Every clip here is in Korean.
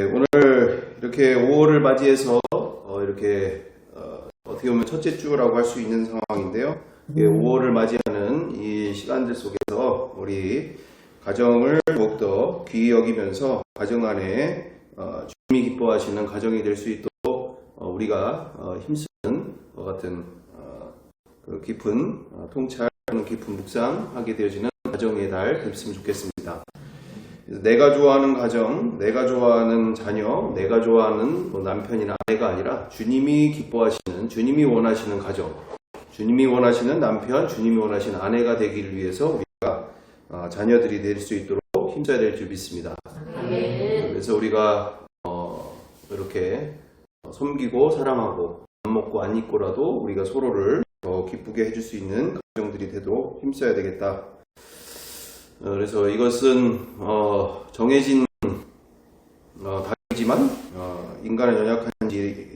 오늘 이렇게 5월을 맞이해서 이렇게 어떻게 보면 첫째 주라고 할 수 있는 상황인데요. 5월을 맞이하는 이 시간들 속에서 우리 가정을 더욱더 귀히 여기면서 가정 안에 주님이 기뻐하시는 가정이 될 수 있도록 우리가 힘쓰는 것 같은 그 깊은 통찰하는 깊은 묵상하게 되어지는 가정의 달 됐으면 좋겠습니다. 내가 좋아하는 가정, 내가 좋아하는 자녀, 내가 좋아하는 남편이나 아내가 아니라 주님이 기뻐하시는, 주님이 원하시는 가정, 주님이 원하시는 남편, 주님이 원하시는 아내가 되기를 위해서 우리가 자녀들이 될 수 있도록 힘써야 될 줄 믿습니다. 그래서 우리가 이렇게 섬기고 사랑하고 안 먹고 안 입고라도 우리가 서로를 더 기쁘게 해줄 수 있는 가정들이 되도록 힘써야 되겠다. 그래서 이것은 정해진 답이지만 인간은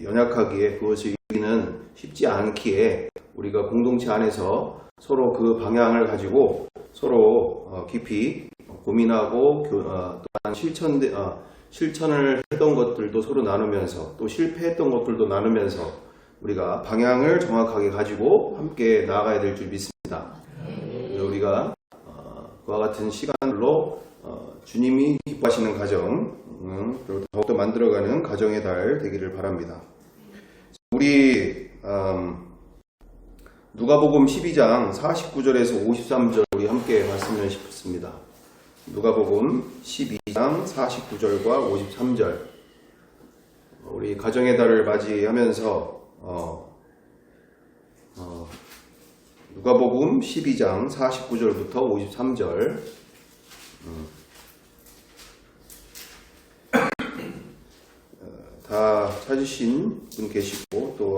연약하기에 그것을 이루기는 쉽지 않기에 우리가 공동체 안에서 서로 그 방향을 가지고 서로 깊이 고민하고 또한 실천을 했던 것들도 서로 나누면서 또 실패했던 것들도 나누면서 우리가 방향을 정확하게 가지고 함께 나아가야 될 줄 믿습니다. 우리가 그와 같은 시간으로 주님이 기뻐하시는 가정, 더욱더 만들어가는 가정의 달 되기를 바랍니다. 우리 누가복음 12장 49절에서 53절 우리 함께 봤으면 싶습니다. 누가복음 12장 49절과 53절 우리 가정의 달을 맞이하면서 누가복음 12장 49절부터 53절 다 찾으신 분 계시고 또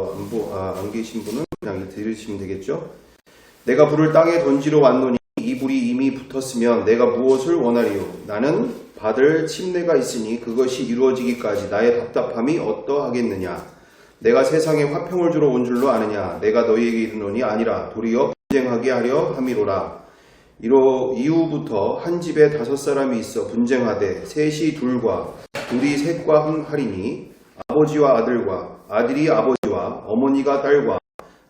안 계신 분은 그냥 들으시면 되겠죠. 내가 불을 땅에 던지러 왔노니 이 불이 이미 붙었으면 내가 무엇을 원하리요? 나는 받을 침례가 있으니 그것이 이루어지기까지 나의 답답함이 어떠하겠느냐? 내가 세상에 화평을 주러 온 줄로 아느냐? 내가 너희에게 이르노니 아니라 도리어 분쟁하게 하려 함이로라. 이후부터 한 집에 5사람이 있어 분쟁하되 셋이 둘과 둘이 셋과 하리니 아버지와 아들과 아들이 아버지와 어머니가 딸과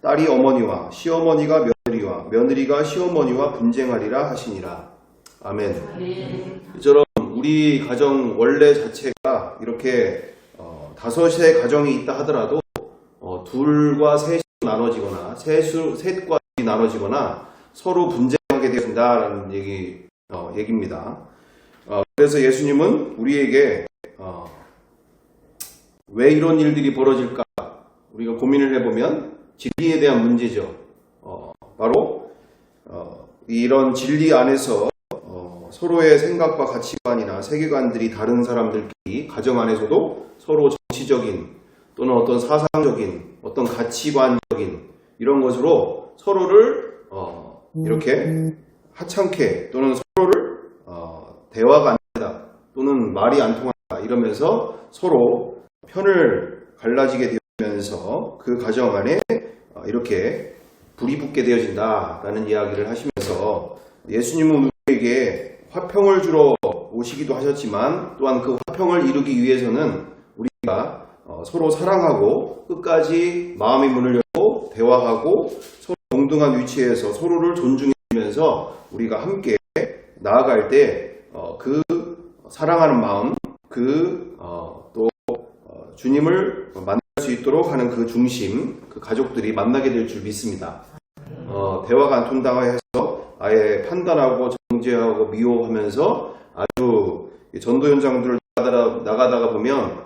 딸이 어머니와 시어머니가 며느리와 며느리가 시어머니와 분쟁하리라 하시니라. 아멘. 이처럼 우리 가정 원래 자체가 이렇게 5의 가정이 있다 하더라도 둘과 셋이 나눠지거나 셋과 나눠지거나 서로 분쟁하게 되어진다라는 얘기입니다. 그래서 예수님은 우리에게 왜 이런 일들이 벌어질까 우리가 고민을 해보면 진리에 대한 문제죠. 바로 이런 진리 안에서 서로의 생각과 가치관이나 세계관들이 다른 사람들끼리 가정 안에서도 서로 정치적인 또는 어떤 사상적인 어떤 가치관적인 이런 것으로 서로를 이렇게 하찮게 또는 서로를 대화가 안 된다 또는 말이 안 통한다 이러면서 서로 편을 갈라지게 되면서 그 가정 안에 이렇게 불이 붙게 되어진다라는 이야기를 하시면서 예수님은 우리에게 화평을 주러 오시기도 하셨지만 또한 그 화평을 이루기 위해서는 우리가 서로 사랑하고 끝까지 마음의 문을 열고 대화하고 서로 동등한 위치에서 서로를 존중해주면서 우리가 함께 나아갈 때 그 사랑하는 마음 또 주님을 만날 수 있도록 하는 그 중심 그 가족들이 만나게 될 줄 믿습니다. 대화가 안 통한다고 해서 아예 판단하고 정죄하고 미워하면서 아주 전도 현장들을 나가다가 보면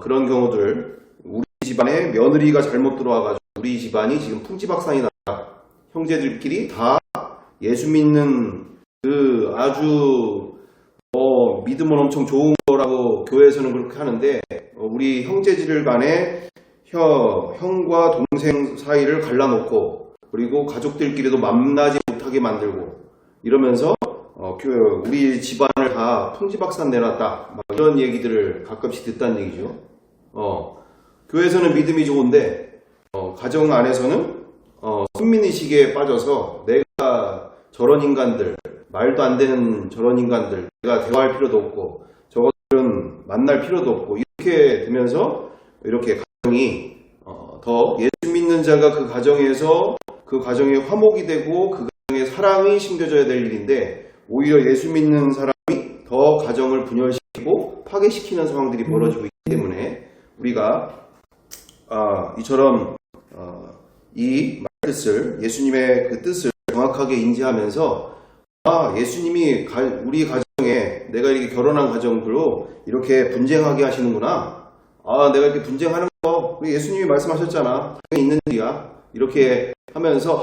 그런 경우들 우리 집안에 며느리가 잘못 들어와가지고 우리 집안이 지금 풍지박산이 났다. 형제들끼리 다 예수 믿는 그 아주 믿음은 엄청 좋은 거라고 교회에서는 그렇게 하는데 우리 형제들 간에 형과 동생 사이를 갈라놓고 그리고 가족들끼리도 만나지 못하게 만들고 이러면서 우리 집안을 다 풍지박산 내놨다 이런 얘기들을 가끔씩 듣다는 얘기죠. 교회에서는 믿음이 좋은데 가정 안에서는 선민의식에 빠져서 내가 저런 인간들 말도 안 되는 저런 인간들 내가 대화할 필요도 없고 적어도 오늘은 만날 필요도 없고 이렇게 되면서 이렇게 가정이 더 예수 믿는 자가 그 가정에서 그 가정의 화목이 되고 그 가정의 사랑이 심겨져야 될 일인데 오히려 예수 믿는 사람이 더 가정을 분열시키고 파괴시키는 상황들이 벌어지고 있기 때문에 우리가 이처럼 이 뜻을 예수님의 그 뜻을 정확하게 인지하면서 예수님이 우리 가정에 내가 이렇게 결혼한 가정들로 이렇게 분쟁하게 하시는구나. 내가 이렇게 분쟁하는 거 우리 예수님이 말씀하셨잖아. 당연히 있는 일이야. 이렇게 하면서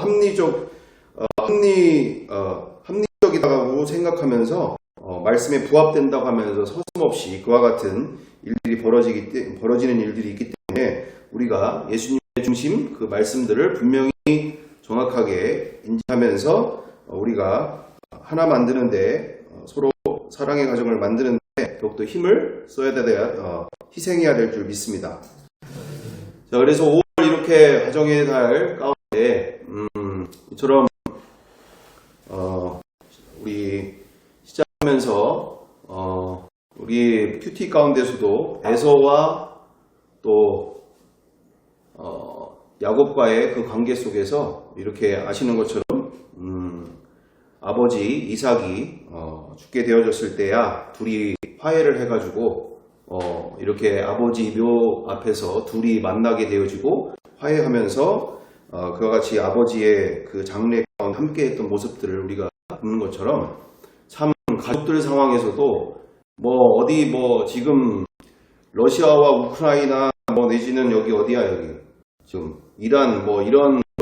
합리적이다고 생각하면서 말씀에 부합된다고 하면서 서슴없이 그와 같은 일들이 벌어지는 일들이 있기 때문에 우리가 예수님의 중심 그 말씀들을 분명히 정확하게 인지하면서 우리가 하나 만드는데 서로 사랑의 가정을 만드는데 더욱더 힘을 써야 희생해야 될 줄 믿습니다. 자, 그래서 5월 이렇게 가정의 달 가운데 이처럼 우리 시작하면서 우리 큐티 가운데서도 에서와 또 야곱과의 그 관계 속에서 이렇게 아시는 것처럼 아버지 이삭이 죽게 되어졌을 때야 둘이 화해를 해가지고 이렇게 아버지 묘 앞에서 둘이 만나게 되어지고 화해하면서 그와 같이 아버지의 그 장례 가운데 함께했던 모습들을 우리가 보는 것처럼 참 가족들 상황에서도 지금 러시아와 우크라이나 내지는 여기 어디야 여기 지금 이란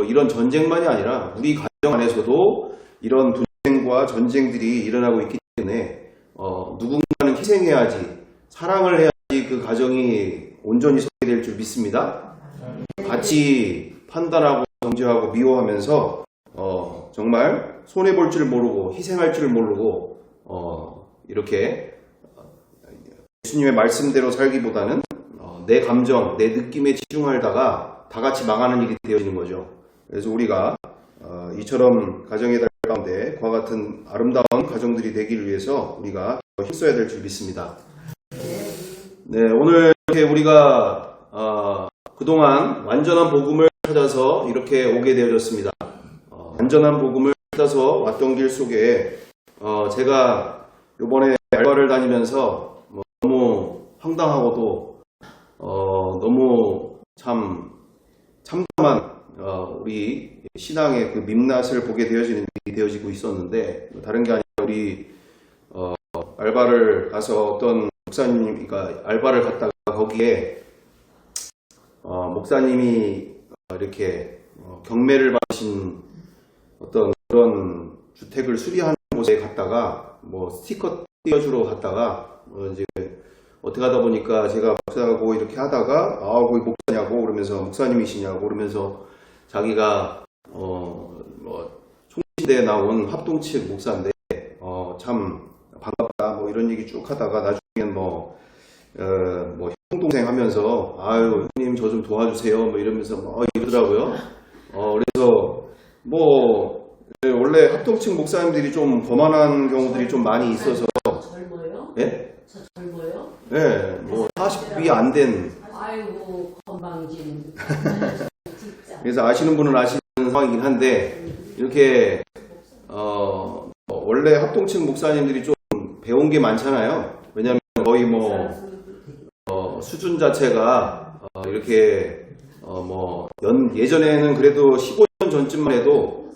이런 전쟁만이 아니라 우리 가정 안에서도 이런 분쟁과 전쟁들이 일어나고 있기 때문에 누군가는 희생해야지 사랑을 해야지 그 가정이 온전히 서게 될 줄 믿습니다. 같이 판단하고 정죄하고 미워하면서 정말 손해볼 줄 모르고 희생할 줄 모르고 이렇게 예수님의 말씀대로 살기보다는 내 감정, 내 느낌에 집중하다가 다 같이 망하는 일이 되어지는 거죠. 그래서 우리가 이처럼 가정의 달 가운데 그와 같은 아름다운 가정들이 되기를 위해서 우리가 힘써야 될 줄 믿습니다. 네, 오늘 이렇게 우리가 그동안 완전한 복음을 찾아서 이렇게 오게 되어졌습니다. 완전한 복음을 찾아서 왔던 길 속에 제가 이번에 알바를 다니면서 너무 황당하고도 너무 참 참담한 우리 신앙의 그 민낯을 보게 되어지고 있었는데 다른 게 아니라 우리 알바를 가서 어떤 목사님이가 알바를 갔다가 거기에 목사님이 이렇게 경매를 받으신 어떤 그런 주택을 수리하는 곳에 갔다가 스티커 띄워주러 갔다가 이제 어떻게 하다 보니까 제가 목사하고 이렇게 하다가 거기 목사냐고 그러면서 목사님이시냐고 그러면서 자기가 총시대에 나온 합동측 목사인데 참 반갑다 이런 얘기 쭉 하다가 나중엔 형 동생 하면서 형님 저 좀 도와주세요 이러면서 이러더라고요. 그래서 원래 합동측 목사님들이 좀 거만한 경우들이 좀 많이 있어서 젊어요? 예? 저 젊어요? 네, 40이 안 된. 아이고 건방진. 그래서 아시는 분은 아시는 상황이긴 한데 이렇게 원래 합동측 목사님들이 좀 배운 게 많잖아요. 왜냐하면 거의 수준 자체가 이렇게 예전에는 그래도 15년 전쯤만 해도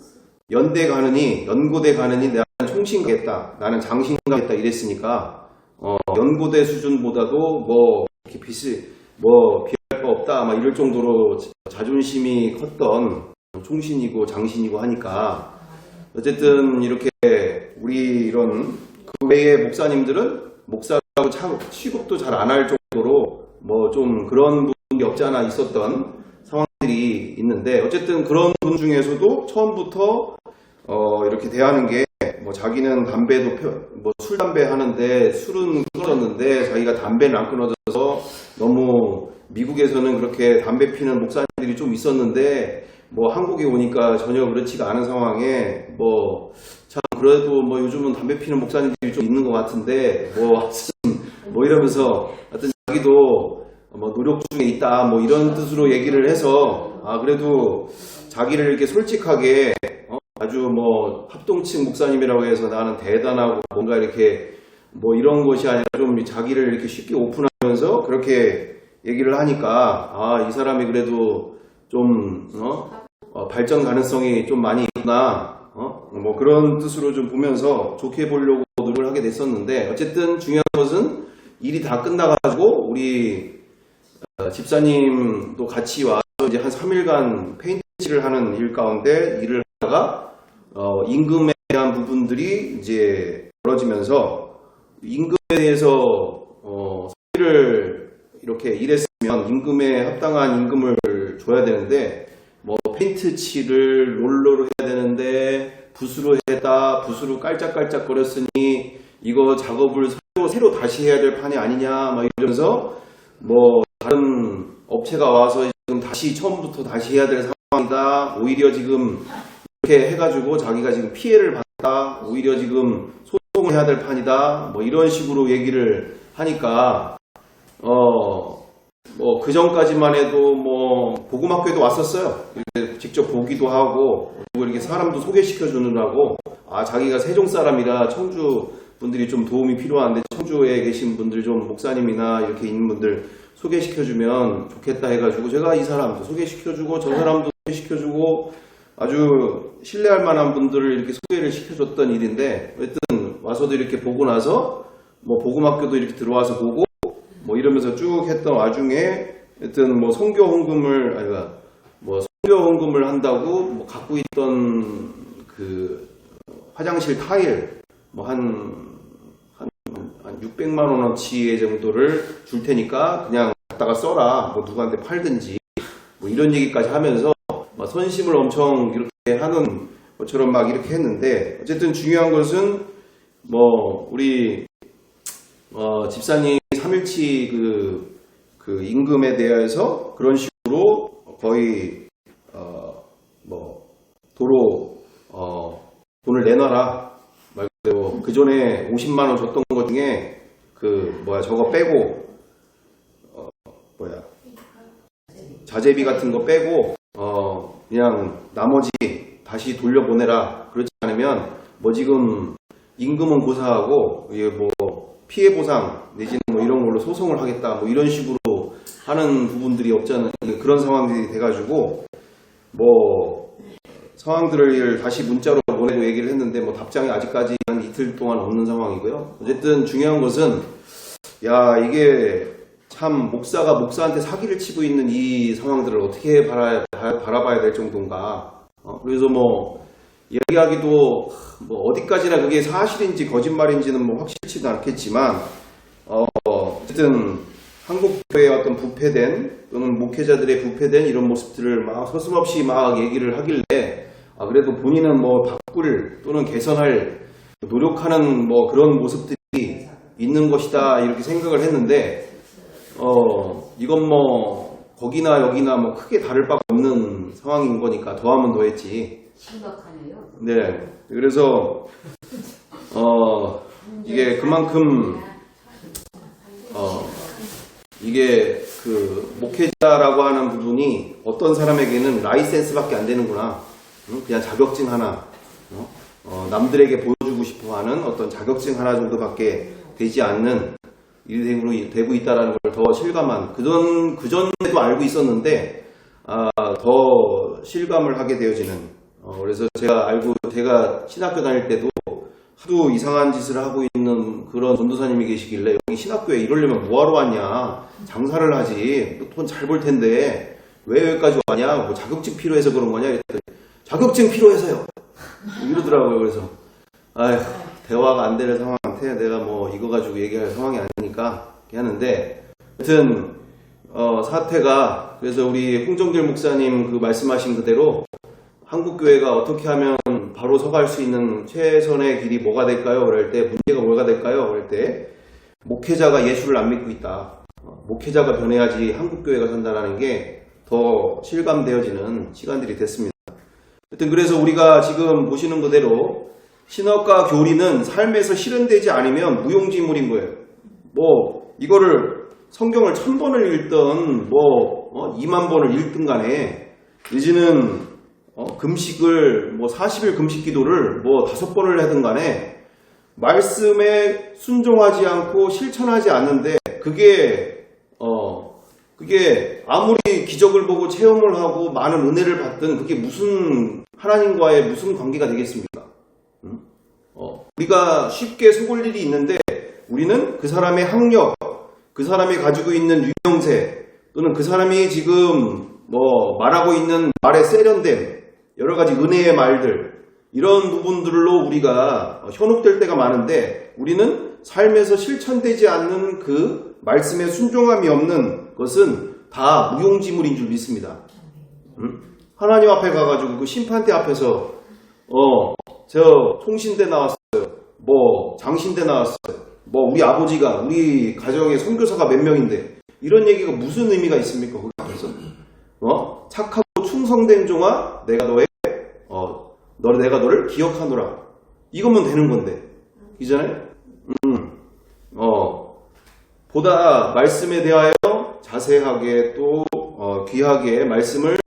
연고대 가느니 나는 총신 가겠다, 나는 장신 가겠다 이랬으니까 연고대 수준보다도 이렇게 비할 거 없다 이럴 정도로 자존심이 컸던 총신이고 장신이고 하니까 어쨌든 이렇게 우리 이런 그 외의 목사님들은 목사라고 취급도 잘 안 할 정도로 좀 그런 부분이 없지 않아 있었던 상황들이 있는데 어쨌든 그런 분 중에서도 처음부터 이렇게 대하는 게 자기는 담배도 술 담배 하는데 술은 끊었는데 자기가 담배는 안 끊어져서 너무 미국에서는 그렇게 담배 피는 목사님들이 좀 있었는데 한국에 오니까 전혀 그렇지가 않은 상황에 참 그래도 요즘은 담배 피는 목사님들이 좀 있는 것 같은데 뭐 이러면서 하여튼 자기도 뭐 노력 중에 있다 뭐 이런 뜻으로 얘기를 해서 그래도 자기를 이렇게 솔직하게 아주 뭐 합동층 목사님이라고 해서 나는 대단하고 뭔가 이렇게 뭐 이런 것이 아니라 좀 자기를 이렇게 쉽게 오픈하면서 그렇게 얘기를 하니까 이 사람이 그래도 좀 발전 가능성이 좀 많이 있구나 뭐 그런 뜻으로 좀 보면서 좋게 보려고 노력을 하게 됐었는데 어쨌든 중요한 것은 일이 다 끝나가지고 우리 집사님도 같이 와서 이제 한 3일간 페인트칠을 하는 일 가운데 일을 하다가 임금에 대한 부분들이 이제 벌어지면서 임금에 대해서 소리를 이렇게 일했으면 임금에 합당한 임금을 줘야 되는데 뭐 페인트 칠을 롤러로 해야 되는데 붓으로 했다 붓으로 깔짝깔짝 거렸으니 이거 작업을 새로 다시 해야 될 판이 아니냐 막 이러면서 뭐 다른 업체가 와서 지금 다시 처음부터 다시 해야 될 상황이다 오히려 지금 이렇게 해가지고 자기가 지금 피해를 받다 오히려 지금 소송을 해야 될 판이다 뭐 이런 식으로 얘기를 하니까 뭐 그 전까지만 해도 뭐 복음학교에도 왔었어요. 이렇게 직접 보기도 하고 그리고 이렇게 사람도 소개시켜 주느라고 자기가 세종 사람이라 청주 분들이 좀 도움이 필요한데 청주에 계신 분들 좀 목사님이나 이렇게 있는 분들 소개시켜 주면 좋겠다 해가지고 제가 이 사람도 소개시켜 주고 저 사람도 소개시켜 주고 아주 신뢰할 만한 분들을 이렇게 소개를 시켜줬던 일인데 하여튼 와서도 이렇게 보고 나서 뭐 복음학교도 이렇게 들어와서 보고 뭐 이러면서 쭉 했던 와중에 하여튼 뭐 선교 헌금을 한다고 뭐 갖고 있던 그 화장실 타일 뭐 한 600만 원어치의 정도를 줄 테니까 그냥 갖다가 써라 뭐 누구한테 팔든지 뭐 이런 얘기까지 하면서 막 선심을 엄청 이렇게 하는 것처럼 막 이렇게 했는데 어쨌든 중요한 것은 뭐 우리 집사님 3일치 그 임금에 대해서 그런 식으로 거의 뭐 도로 돈을 내놔라 말 그대로 그 전에 50만 원 줬던 것 중에 저거 빼고 자재비 같은 거 빼고 그냥 나머지 다시 돌려보내라 그렇지 않으면 뭐 지금 임금은 고사하고 이게 뭐 피해 보상 내지는 뭐 이런 걸로 소송을 하겠다 뭐 이런 식으로 하는 부분들이 없잖아요. 그런 상황들이 돼가지고 뭐 상황들을 다시 문자로 보내고 얘기를 했는데 뭐 답장이 아직까지 한 이틀 동안 없는 상황이고요. 어쨌든 중요한 것은 이게 참 목사가 목사한테 사기를 치고 있는 이 상황들을 어떻게 바라봐야 될 정도인가. 그래서 뭐 이야기하기도 뭐 어디까지나 그게 사실인지 거짓말인지는 뭐 확실치도 않겠지만 어쨌든 한국교회의 어떤 부패된 또는 목회자들의 부패된 이런 모습들을 막 서슴없이 막 얘기를 하길래 그래도 본인은 뭐 바꿀 또는 개선할 노력하는 뭐 그런 모습들이 있는 것이다 이렇게 생각을 했는데 이건 뭐 거기나 여기나 뭐 크게 다를 바가 없는 상황인 거니까 더하면 더했지. 심각하네요. 네, 그래서 이게 그만큼 이게 그 목회자라고 하는 부분이 어떤 사람에게는 라이센스밖에 안 되는구나. 그냥 자격증 하나, 남들에게 보여주고 싶어하는 어떤 자격증 하나 정도밖에 되지 않는 일이 되고 있다는 걸 더 실감한. 그 전에도 알고 있었는데 더 실감을 하게 되어지는. 그래서 제가 신학교 다닐 때도 하도 이상한 짓을 하고 있는 그런 전도사님이 계시길래 여기 신학교에 이러려면 뭐하러 왔냐 장사를 하지 돈 잘 벌 텐데 왜 여기까지 왔냐 뭐 자격증 필요해서 그런 거냐 이랬더니 자격증 필요해서요 이러더라고요. 그래서 대화가 안 되는 상황한테 내가 뭐 이거 가지고 얘기할 상황이 아니니까 이렇게 하는데 하여튼 사태가 그래서 우리 홍정길 목사님 그 말씀하신 그대로 한국교회가 어떻게 하면 바로 서갈 수 있는 최선의 길이 뭐가 될까요? 그럴 때 문제가 뭐가 될까요? 그럴 때 목회자가 예수를 안 믿고 있다. 목회자가 변해야지 한국교회가 산다는 게 더 실감되어지는 시간들이 됐습니다. 하여튼 그래서 우리가 지금 보시는 그대로 신학과 교리는 삶에서 실현되지 않으면 무용지물인 거예요. 뭐 이거를 성경을 1000번을 읽든 2만 번을 읽든 간에 내지는 금식을 40일 금식 기도를 5번을 하든 간에 말씀에 순종하지 않고 실천하지 않는데 그게 아무리 기적을 보고 체험을 하고 많은 은혜를 받든 그게 무슨 하나님과의 무슨 관계가 되겠습니까? 우리가 쉽게 속을 일이 있는데 우리는 그 사람의 학력, 그 사람이 가지고 있는 유명세 또는 그 사람이 지금 말하고 있는 말의 세련됨 여러 가지 은혜의 말들 이런 부분들로 우리가 현혹될 때가 많은데 우리는 삶에서 실천되지 않는 그 말씀에 순종함이 없는 것은 다 무용지물인 줄 믿습니다. 하나님 앞에 가가지고 그 심판대 앞에서 저 통신대 나왔어요. 장신대 나왔어요. 우리 아버지가 우리 가정의 선교사가 몇 명인데 이런 얘기가 무슨 의미가 있습니까? 거기 앞에서 착하고 충성된 종아 내가 내가 너를 기억하노라 이것만 되는 건데 이잖아요. 보다 말씀에 대하여 자세하게 또 귀하게 말씀을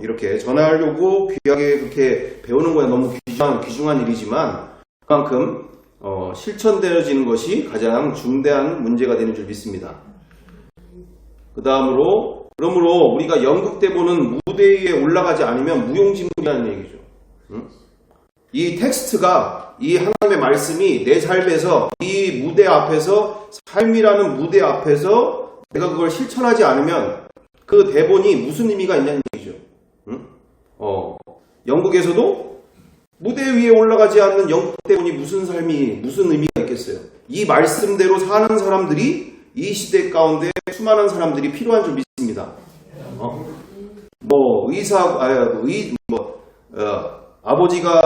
이렇게 전하려고 귀하게 그렇게 배우는 거야 너무 귀중한 일이지만 그만큼 실천되어지는 것이 가장 중대한 문제가 되는 줄 믿습니다. 그러므로 우리가 연극 때 보는 무대 위에 올라가지 않으면 무용지물이라는 얘기죠. 이 텍스트가 이 하나님의 말씀이 내 삶에서 이 무대 앞에서 삶이라는 무대 앞에서 내가 그걸 실천하지 않으면 그 대본이 무슨 의미가 있냐는 얘기죠. 영국에서도 무대 위에 올라가지 않는 영국 대본이 무슨 의미가 있겠어요. 이 말씀대로 사는 사람들이 이 시대 가운데 수많은 사람들이 필요한 줄 믿습니다. 아버지가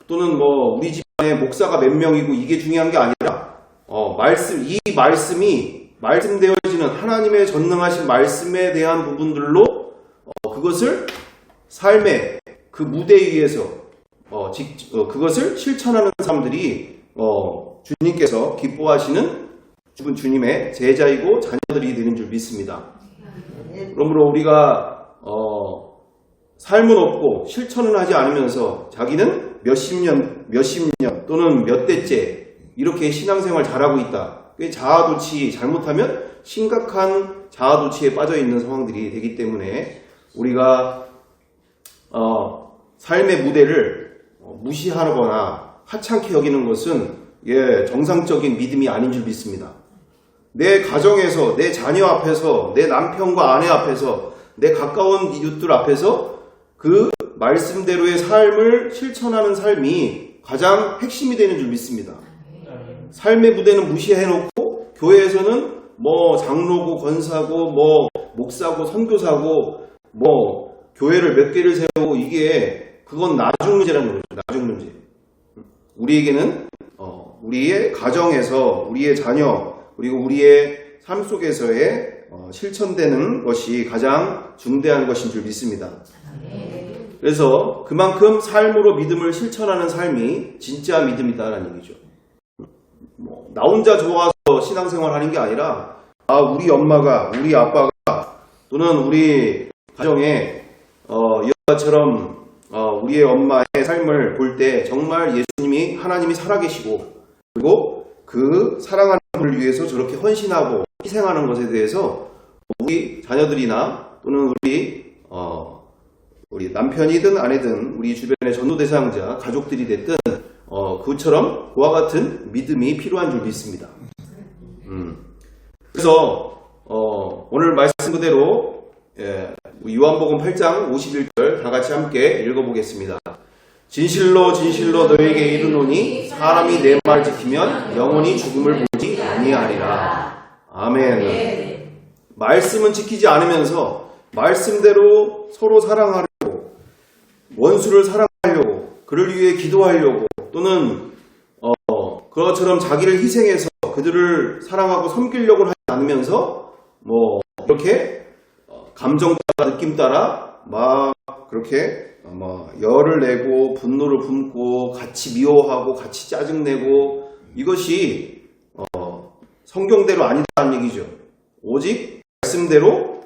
또는 우리 집안에 목사가 몇 명이고 이게 중요한 게 아니라 이 말씀이 말씀되어지는 하나님의 전능하신 말씀에 대한 부분들로 그것을 삶의 그 무대 위에서 그것을 실천하는 사람들이 주님께서 기뻐하시는 주님의 제자이고 자녀들이 되는 줄 믿습니다. 그러므로 우리가 삶은 없고 실천은 하지 않으면서 자기는 몇십 년 또는 몇 대째 이렇게 신앙생활 잘하고 있다. 자아도취 잘못하면 심각한 자아도취에 빠져 있는 상황들이 되기 때문에 우리가 삶의 무대를 무시하거나 하찮게 여기는 것은 정상적인 믿음이 아닌 줄 믿습니다. 내 가정에서 내 자녀 앞에서 내 남편과 아내 앞에서 내 가까운 이웃들 앞에서 그 말씀대로의 삶을 실천하는 삶이 가장 핵심이 되는 줄 믿습니다. 삶의 무대는 무시해놓고 교회에서는 장로고 권사고 목사고 선교사고 교회를 몇 개를 세우고 그건 나중 문제라는 거죠. 나중 문제. 우리에게는 우리의 가정에서 우리의 자녀 그리고 우리의 삶 속에서의 실천되는 것이 가장 중대한 것인 줄 믿습니다. 그래서 그만큼 삶으로 믿음을 실천하는 삶이 진짜 믿음이다라는 얘기죠. 나 혼자 좋아서 신앙생활 하는 게 아니라 우리 엄마가 우리 아빠가 또는 우리 가정에 여자처럼 우리의 엄마의 삶을 볼 때 정말 예수님이 하나님이 살아계시고 그리고 그 사랑하는 분을 위해서 저렇게 헌신하고 희생하는 것에 대해서 우리 자녀들이나 또는 우리 남편이든 아내든 우리 주변의 전도 대상자 가족들이 됐든 그처럼 그와 같은 믿음이 필요한 줄 믿습니다. 그래서 오늘 말씀 그대로 요한복음 8장 51절 다 같이 함께 읽어보겠습니다. 진실로 진실로 너에게 이르노니 사람이 내 말을 지키면 영원히 죽음을 보지 아니하리라. 아멘. 말씀은 지키지 않으면서 말씀대로 서로 사랑하려고 원수를 사랑하려고 그를 위해 기도하려고 또는 그것처럼 자기를 희생해서 그들을 사랑하고 섬기려고 하지 않으면서 이렇게 감정 따라 느낌 따라 막 그렇게 열을 내고 분노를 품고 같이 미워하고 같이 짜증내고 이것이 성경대로 아니다라는 얘기죠. 오직 말씀대로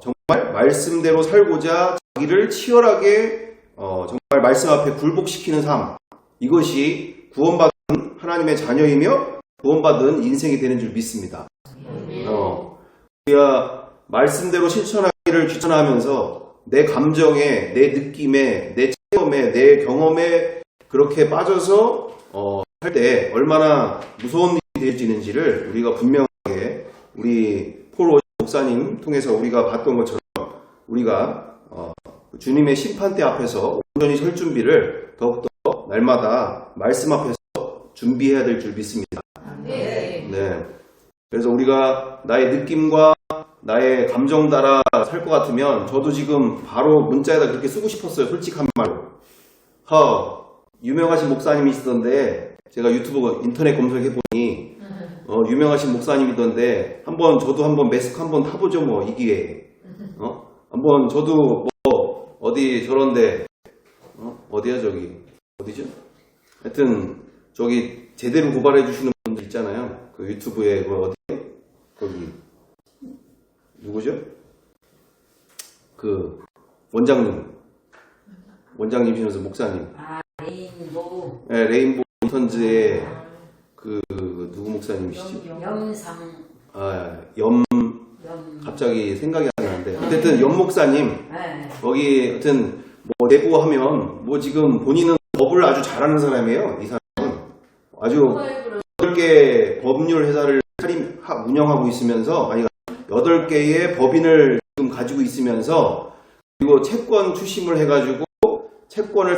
정말 말씀대로 살고자 자기를 치열하게 정말 말씀 앞에 굴복시키는 삶, 이것이 구원받은 하나님의 자녀이며 구원받은 인생이 되는 줄 믿습니다. 우리가 말씀대로 실천하기를 귀찮아하면서 내 감정에, 내 느낌에, 내 체험에, 내 경험에 그렇게 빠져서 할 때 얼마나 무서운 일이 될지는지를 우리가 분명하게 우리 폴 목사님 통해서 우리가 봤던 것처럼 우리가 주님의 심판대 앞에서 온전히 설 준비를 더욱더 날마다 말씀 앞에서 준비해야 될 줄 믿습니다. 네. 그래서 우리가 나의 느낌과 나의 감정 따라 살 것 같으면 저도 지금 바로 문자에다 그렇게 쓰고 싶었어요. 솔직한 말로. 유명하신 목사님이 있었는데 제가 유튜브 인터넷 검색해보니 유명하신 목사님이던데 저도 한번 매스크 한번 타보죠 뭐 이 기회에. 한번 저도 뭐 어디 저런데 어디야 저기 어디죠? 하여튼 저기 제대로 고발해 주시는 분들 있잖아요. 그 유튜브에 그 어디 거기 누구죠? 그 원장님이시면서 목사님. 레인보우. 네, 레인보우 인턴즈의 그 누구 목사님이시죠? 갑자기 생각이 안 나는데 어쨌든 염 목사님. 거기 하여튼 뭐 내부하면 뭐 지금 본인은 법을 아주 잘하는 사람이에요. 이 사람은 아주 8개 법률 회사를 운영하고 있으면서 8개의 법인을 지금 가지고 있으면서 그리고 채권 출심을 해가지고 채권을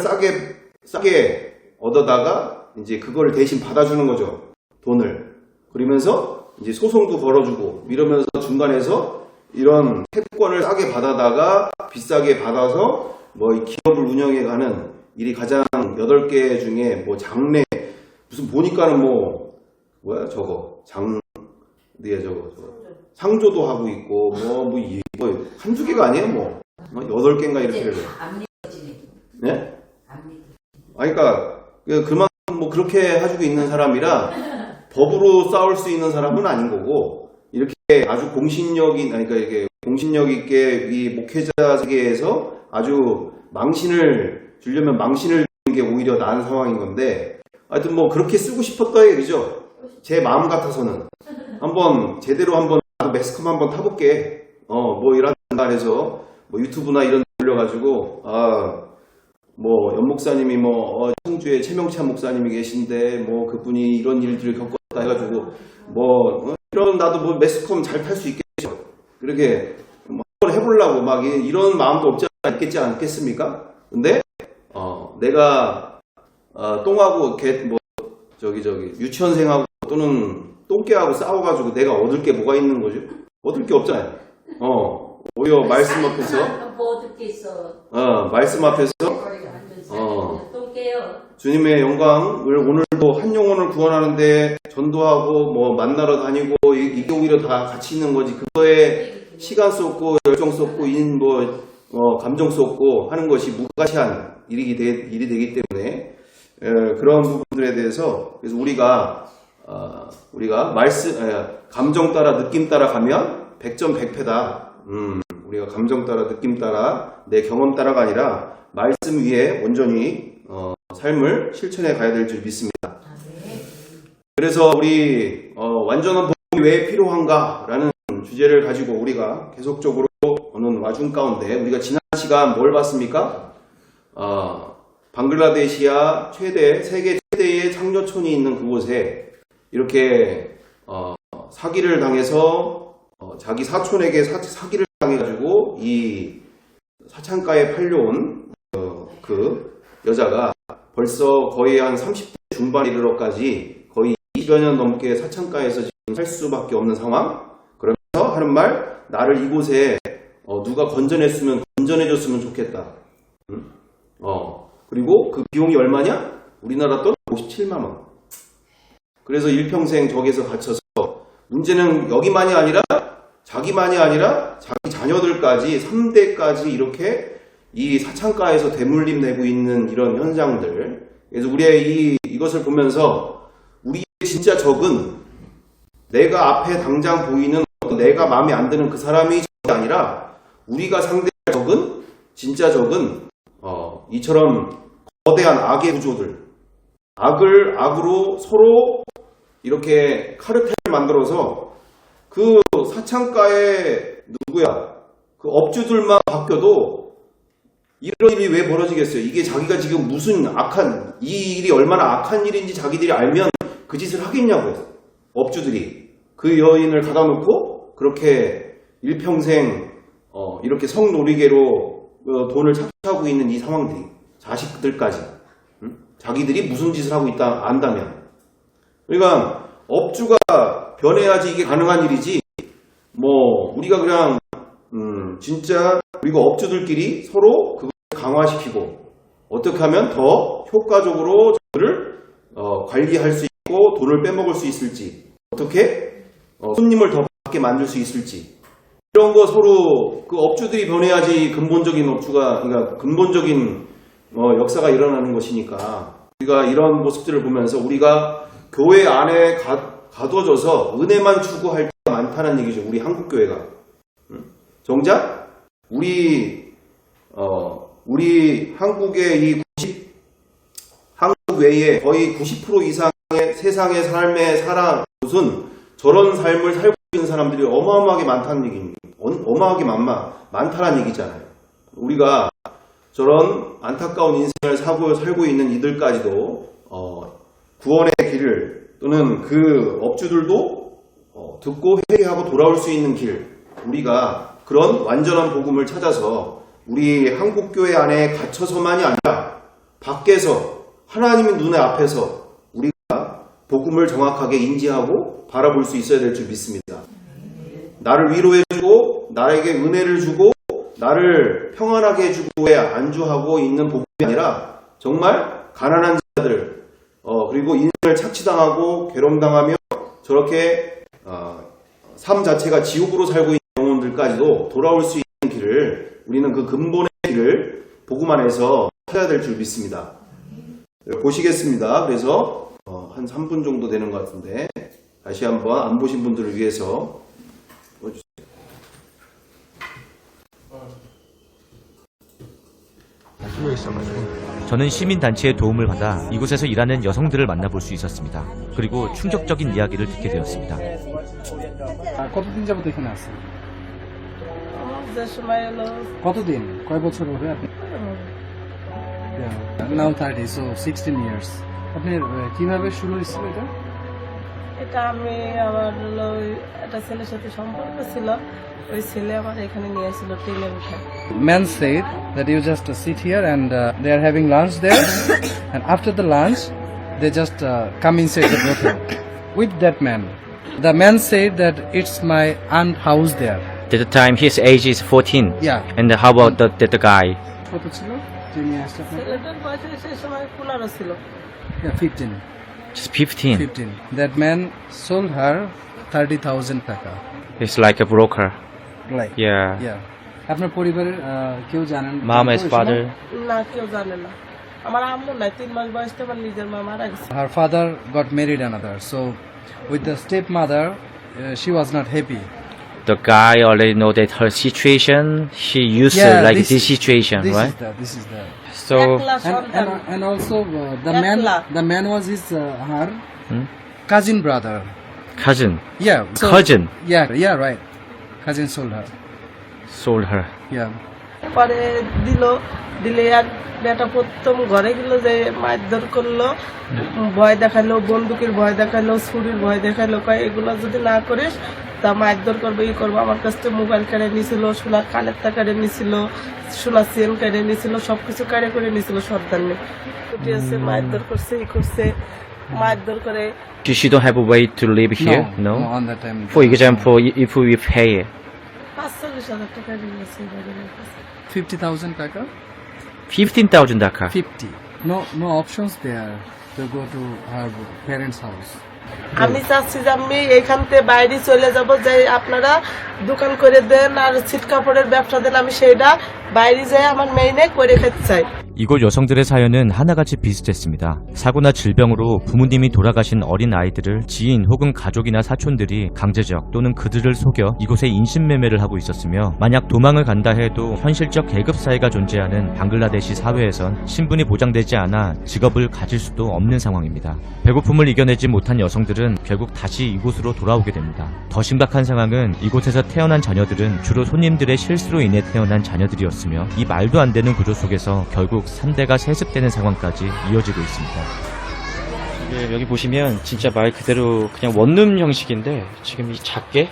싸게 얻어다가 이제 그걸 대신 받아주는 거죠. 돈을. 그러면서 이제 소송도 걸어주고 이러면서 중간에서 이런 채권을 싸게 받아다가 비싸게 받아서 뭐 기업을 운영해가는 일이 가장 8개 중에 뭐 장래 무슨 보니까는 뭐야 저거 상조도 하고 있고 뭐 한두 개가 아니에요 뭐 8개인가 이렇게 해요. 네? 그러니까 그만큼 뭐 그렇게 해주고 있는 사람이라 법으로 싸울 수 있는 사람은 아닌 거고 이렇게 아주 공신력 있게 이 목회자 세계에서 아주 망신을 주려면 망신을 주는 게 오히려 나은 상황인 건데 하여튼 뭐 그렇게 쓰고 싶었다 얘기죠. 제 마음 같아서는 한번 제대로 한번 매스컴 한번 타볼게. 뭐 이런 단에서 뭐 유튜브나 이런 데 올려가지고 뭐 연 목사님이 뭐 청주에 최명찬 목사님이 계신데 뭐 그분이 이런 일들을 겪었다 해가지고 뭐 이런 나도 뭐 매스컴 잘 탈 수 있겠죠. 그렇게 뭐 한번 해보려고 막 이런 마음도 없지 않겠습니까? 근데 내가 똥하고 유치원생하고 또는 똥개하고 싸워가지고 내가 얻을 게 뭐가 있는 거죠? 얻을 게 없잖아요. 오히려 말씀 앞에서 뭐 얻을 게 있어. 말씀 앞에서 주님의 영광을 오늘도 한 영혼을 구원하는데 전도하고 뭐 만나러 다니고 이게 오히려 다 같이 있는 거지. 그거에 시간 쏟고 열정 쏟고 감정 쏟고 하는 것이 무가시한 일이 되기 때문에 그런 부분들에 대해서 그래서 우리가 감정 따라 느낌 따라 가면 100점 100패다. 우리가 감정 따라 느낌 따라 내 경험 따라가 아니라 말씀 위에 온전히 삶을 실천해 가야 될 줄 믿습니다. 그래서 우리 완전한 복음이 왜 필요한가라는 주제를 가지고 우리가 계속적으로 오는 와중 가운데 우리가 지난 시간 뭘 봤습니까? 방글라데시아 세계 최대의 창조촌이 있는 그곳에 이렇게 사기를 당해서 자기 사촌에게 사기를 당해가지고 이 사창가에 팔려온 그 여자가 벌써 거의 한 30대 중반에 이르러까지 거의 20여 년 넘게 사창가에서 지금 살 수밖에 없는 상황. 그러면서 하는 말, 나를 이곳에 누가 건져내줬으면 좋겠다. 그리고 그 비용이 얼마냐? 우리나라 돈 57만 원. 그래서 일평생 저기에서 갇혀서 문제는 여기만이 아니라 자기만이 아니라 자기 자녀들까지 3대까지 이렇게 이 사창가에서 대물림 내고 있는 이런 현상들. 그래서 우리의 이것을 보면서 우리의 진짜 적은 내가 앞에 당장 보이는 내가 마음에 안 드는 그 사람이 적이 아니라 우리가 상대할 적은 진짜 적은 이처럼 거대한 악의 구조들, 악을 악으로 서로 이렇게 카르텔을 만들어서 그 사창가에 누구야 그 업주들만 바뀌어도 이런 일이 왜 벌어지겠어요? 이게 자기가 지금 무슨 악한 이 일이 얼마나 악한 일인지 자기들이 알면 그 짓을 하겠냐고요. 업주들이 그 여인을 가다 놓고 그렇게 일평생 이렇게 성놀이개로 돈을 착취하고 있는 이 상황들이 자식들까지 자기들이 무슨 짓을 하고 있다 안다면 그러니까 업주가 변해야지 이게 가능한 일이지 뭐 우리가 그냥 진짜 우리가 업주들끼리 서로 그걸 강화시키고 어떻게 하면 더 효과적으로 저를 관리할 수 있고 돈을 빼먹을 수 있을지 어떻게 손님을 더 받게 만들 수 있을지 이런 거 서로 그 업주들이 변해야지 근본적인 업주가 그러니까 근본적인 역사가 일어나는 것이니까 우리가 이런 모습들을 보면서 우리가 교회 안에 가둬져서 은혜만 추구할 때가 많다는 얘기죠. 우리 한국교회가 정작 우리 한국의 한국 외에 거의 90% 이상의 세상의 삶에 살아 곳은 저런 삶을 살고 있는 사람들이 어마어마하게 많다는 얘기입니다. 어마어마하게 많다는 얘기잖아요. 우리가 저런 안타까운 인생을 살고 있는 이들까지도 구원의 길을 또는 그 업주들도 듣고 회개하고 돌아올 수 있는 길 우리가 그런 완전한 복음을 찾아서 우리 한국교회 안에 갇혀서만이 아니라 밖에서 하나님의 눈에 앞에서 우리가 복음을 정확하게 인지하고 바라볼 수 있어야 될 줄 믿습니다. 나를 위로해주고 나에게 은혜를 주고 나를 평안하게 해주고에 안주하고 있는 복음이 아니라 정말 가난한 자들 그리고 인생을 착취당하고 괴롭당하며 저렇게 삶 자체가 지옥으로 살고 있는 영혼들까지도 돌아올 수 있는 길을 우리는 그 근본의 길을 복음 안에서 찾아야 될 줄 믿습니다. 보시겠습니다. 그래서 한 3분 정도 되는 것 같은데 다시 한번 안 보신 분들을 위해서 보여주세요. 저는 시민단체의 도움을 받아 이곳에서 일하는 여성들을 만나볼 수 있었습니다. 그리고 충격적인 이야기를 듣게 되었습니다. কতদিন যাবত এখানে আছেন? কতদিন কয় বছর হবে আপনি? নাও 30 so 16 years আপনার কিভাবে শুরু হয়েছিল এটা? এটা আমি আমার হলো একটা ছেলের সাথে সম্পর্ক ছিল ওই ছেলে আমার এখানে নিয়ে আসছিল ট্রেনের উঠে Man said that you just sit here and they are having lunch there and after the lunch they just come inside the brothel with that man. The man said that it's my aunt house there. At the time his age is 14. Yeah. And how about the guy? কত ছিল? যে নিয়ে আসছে আপনাকে? ছেলেটার বয়স সেই সময় 15 ছিল Yeah, 15. Just 15. 15. That man sold her 30,000 টাকা. He's like a broker. Like. Yeah. Yeah. আপনার পরিবারের কেউ জানেন? Mom as father. না কেউ জানে না আমার আম্মু নাই 3 মাস বয়সে আমার নিজের মা মারা গেছে Her father got married another. So with the stepmother, she was not happy. The guy already know that her situation. She used to like this situation, right? This is the. So একলা সন্তান And also Ekla. the man was his her cousin brother. cousin Yeah. Cousin. Yeah, right. Cousin sold her. sold her. Yeah. পরে দিলে আর বেটা প্রথম ঘরে গেল যে মারধর করলো ভয় দেখালো বন্দুকের ভয় দেখালো ছুরির ভয় দেখালো কয় এগুলো যদি না করিস তা মারধর করবো করবো আমার কাছ থেকে মোবাইল কেড়ে নিয়েছিল সোনার কানেরটা কেড়ে নিয়েছিল সোনার চেন কেড়ে নিয়েছিল সবকিছু কেড়ে করে নিয়েছিল সর্দার নিয়ে উঠে আছে মারধর করছে করছে মারধর করে She don't have a way to live here. No. On that time. For example, if we pay 45,000 টাকা নিয়েছে 50,000 টাকা. 15,000 taka. 50. No options there to go to her parents' house. আমি চাচ্ছি যে আমি এখান থেকে বাইরে চলে যাব যে আপনারা দোকান করে দেন আর ছিট কাপড়ের ব্যবসা দেন আমি সেইটা বাইরে যাই আমার মেইনে করে খেতে চাই 이곳 여성들의 사연은 하나같이 비슷했습니다. 사고나 질병으로 부모님이 돌아가신 어린 아이들을 지인 혹은 가족이나 사촌들이 강제적 또는 그들을 속여 이곳에 인신매매를 하고 있었으며, 만약 도망을 간다 해도 현실적 계급 사회가 존재하는 방글라데시 사회에선 신분이 보장되지 않아 직업을 가질 수도 없는 상황입니다. 배고픔을 이겨내지 못한 여성들은 결국 다시 이곳으로 돌아오게 됩니다. 더 심각한 상황은 이곳에서 태어난 자녀들은 주로 손님들의 실수로 인해 태어난 자녀들이었으며, 이 말도 안 되는 구조 속에서 결국 3대가 세습되는 상황까지 이어지고 있습니다. 여기 보시면 진짜 말 그대로 그냥 원룸 형식인데, 지금 이 작게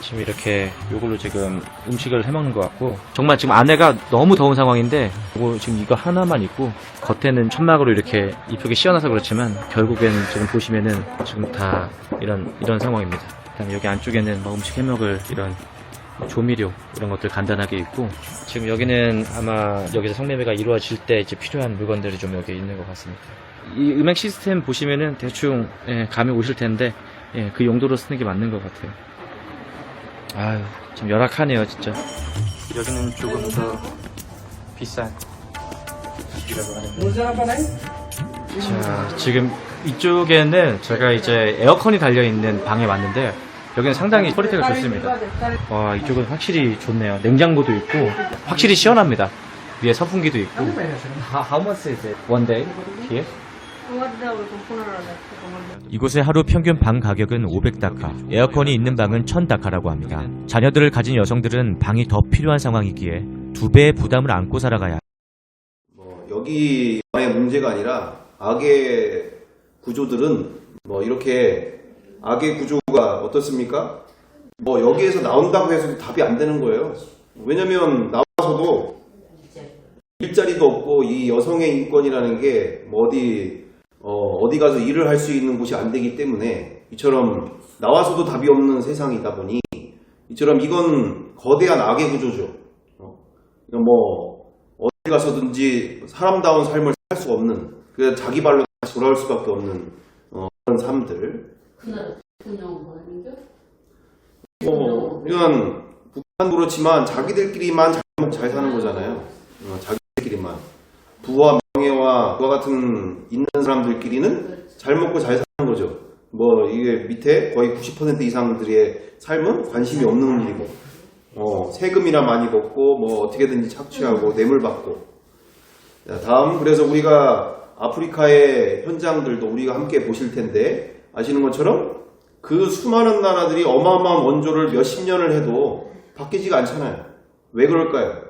지금 이렇게 요걸로 지금 음식을 해먹는 것 같고, 정말 지금 안에가 너무 더운 상황인데 지금 이거 하나만 있고 겉에는 천막으로 이렇게 이쁘게 씌워놔서 그렇지만 결국에는 지금 보시면은 지금 다 이런 상황입니다. 그다음에 여기 안쪽에는 뭐 음식 해먹을 이런 조미료 이런 것들 간단하게 있고, 지금 여기는 아마 여기서 성매매가 이루어질 때 이제 필요한 물건들이 좀 여기 있는 것 같습니다. 이 음액 시스템 보시면은 대충 감이 오실 텐데, 그 용도로 쓰는 게 맞는 것 같아요. 아유, 좀 열악하네요, 진짜. 여기는 조금 더 비싼 집이라고 하는데. 자, 지금 이쪽에는 제가 이제 에어컨이 달려있는 방에 왔는데, 여기는 상당히 퀄리티가 좋습니다. 와, 이쪽은 확실히 좋네요. 냉장고도 있고, 확실히 시원합니다. 위에 선풍기도 있고. How much is it? One day here? 이곳의 하루 평균 방 가격은 500다카, 에어컨이 있는 방은 1000다카라고 합니다. 자녀들을 가진 여성들은 방이 더 필요한 상황이기에 2배의 부담을 안고 살아가야. 여기만의 문제가 아니라 악의 구조들은 이렇게 악의 구조가 어떻습니까? 여기에서 나온다고 해서도 답이 안 되는 거예요. 왜냐면 나와서도 일자리도 없고, 이 여성의 인권이라는 게 어디 가서 일을 할 수 있는 곳이 안 되기 때문에, 이처럼 나와서도 답이 없는 세상이다 보니, 이처럼 이건 거대한 악의 구조죠. 어디 가서든지 사람다운 삶을 살 수 없는, 그래서 자기 발로 다시 돌아올 수밖에 없는 그런 삶들. 이건 북한도 그렇지만 자기들끼리만 잘 사는 거잖아요. 자기들끼리만. 부와 명예와 그와 같은 있는 사람들끼리는 잘 먹고 잘 사는 거죠. 이게 밑에 거의 90% 이상들의 삶은 관심이 없는 일이고, 세금이나 많이 받고, 어떻게든지 착취하고, 뇌물 받고. 자, 다음, 그래서 우리가 아프리카의 현장들도 우리가 함께 보실 텐데, 아시는 것처럼 그 수많은 나라들이 어마어마한 원조를 몇십 년을 해도 바뀌지가 않잖아요. 왜 그럴까요?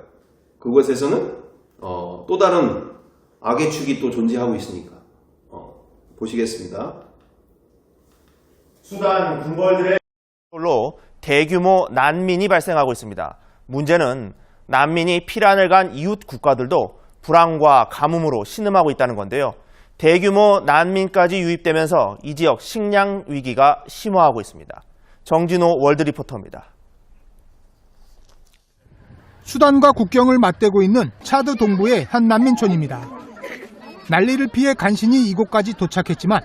그곳에서는 또 다른 악의 축이 또 존재하고 있으니까. 보시겠습니다. 수단 군벌들의 로 대규모 난민이 발생하고 있습니다. 문제는 난민이 피란을 간 이웃 국가들도 불황과 가뭄으로 신음하고 있다는 건데요. 대규모 난민까지 유입되면서 이 지역 식량 위기가 심화하고 있습니다. 정진호 월드 리포터입니다. 수단과 국경을 맞대고 있는 차드 동부의 한 난민촌입니다. 난리를 피해 간신히 이곳까지 도착했지만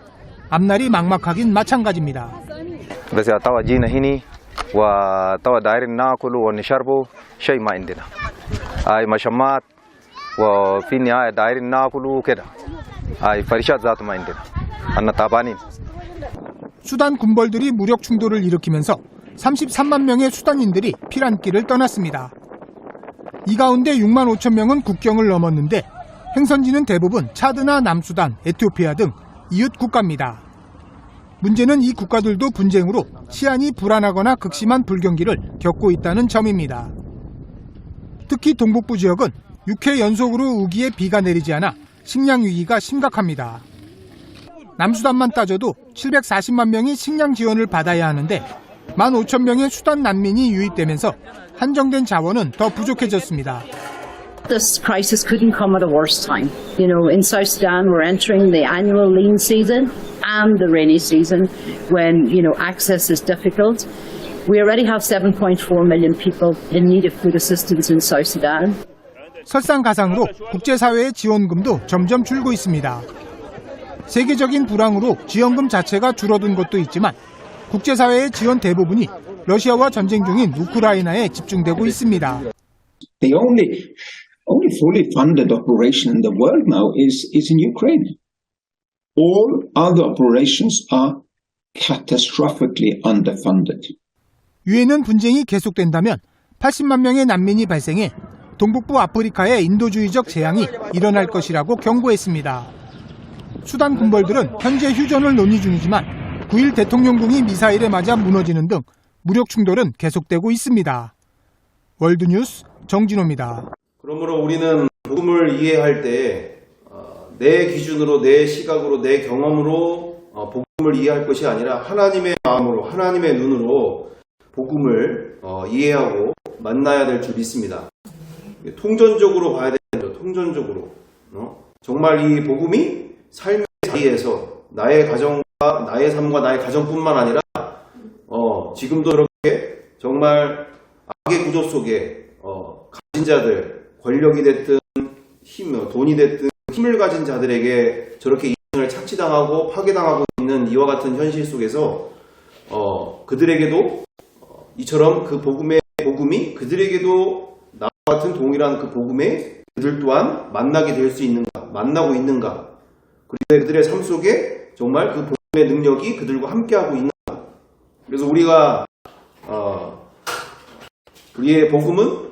앞날이 막막하긴 마찬가지입니다. بس توا جينا هني وتوا دايرين ناكل ونشربوا شيء ما عندنا هاي مشمات وفي النهاية دايرين ناكل وكده هاي فرشات ذات ما عندنا أنا تعبانين. 수단 군벌들이 무력 충돌을 일으키면서 33만 명의 수단인들이 피란길을 떠났습니다. 이 가운데 6만 5천 명은 국경을 넘었는데, 행선지는 대부분 차드나 남수단, 에티오피아 등 이웃 국가입니다. 문제는 이 국가들도 분쟁으로 치안이 불안하거나 극심한 불경기를 겪고 있다는 점입니다. 특히 동북부 지역은 6회 연속으로 우기에 비가 내리지 않아 식량 위기가 심각합니다. 남수단만 따져도 740만 명이 식량 지원을 받아야 하는데 15,000명의 수단 난민이 유입되면서 한정된 자원은 더 부족해졌습니다. This crisis couldn't come at a worse time. You know, in South Sudan, we're entering the annual lean season and the rainy season when, access is difficult. We already have 7.4 million people in need of food assistance in South Sudan. 설상가상으로 국제사회의 지원금도 점점 줄고 있습니다. 세계적인 불황으로 지원금 자체가 줄어든 것도 있지만 국제사회의 지원 대부분이 러시아와 전쟁 중인 우크라이나에 집중되고 있습니다. The only only fully funded operation in the world now is in Ukraine. All other operations are catastrophically underfunded. 유엔은 분쟁이 계속된다면 80만 명의 난민이 발생해 동북부 아프리카의 인도주의적 재앙이 일어날 것이라고 경고했습니다. 수단 군벌들은 현재 휴전을 논의 중이지만 9일 대통령궁이 미사일에 맞아 무너지는 등 무력 충돌은 계속되고 있습니다. 월드뉴스 정진호입니다. 그러므로 우리는 복음을 이해할 때 내 기준으로, 내 시각으로, 내 경험으로 복음을 이해할 것이 아니라 하나님의 마음으로, 하나님의 눈으로 복음을 이해하고 만나야 될 줄 믿습니다. 통전적으로 봐야 되죠. 통전적으로. 정말 이 복음이 삶의 자리에서 나의 가정과 나의 삶과 나의 가정뿐만 아니라 지금도 그렇게 정말 악의 구조 속에 가진 자들, 권력이 됐든 돈이 됐든 힘을 가진 자들에게 저렇게 인생을 착취당하고 파괴당하고 있는 이와 같은 현실 속에서 그들에게도 이처럼 그 복음이 그들에게도 나와 같은 동일한 그 복음에 그들 또한 만나게 될 수 있는가, 만나고 있는가, 그리고 그들의 삶 속에 정말 그 복음의 능력이 그들과 함께하고 있는가. 그래서 우리가 우리의 복음은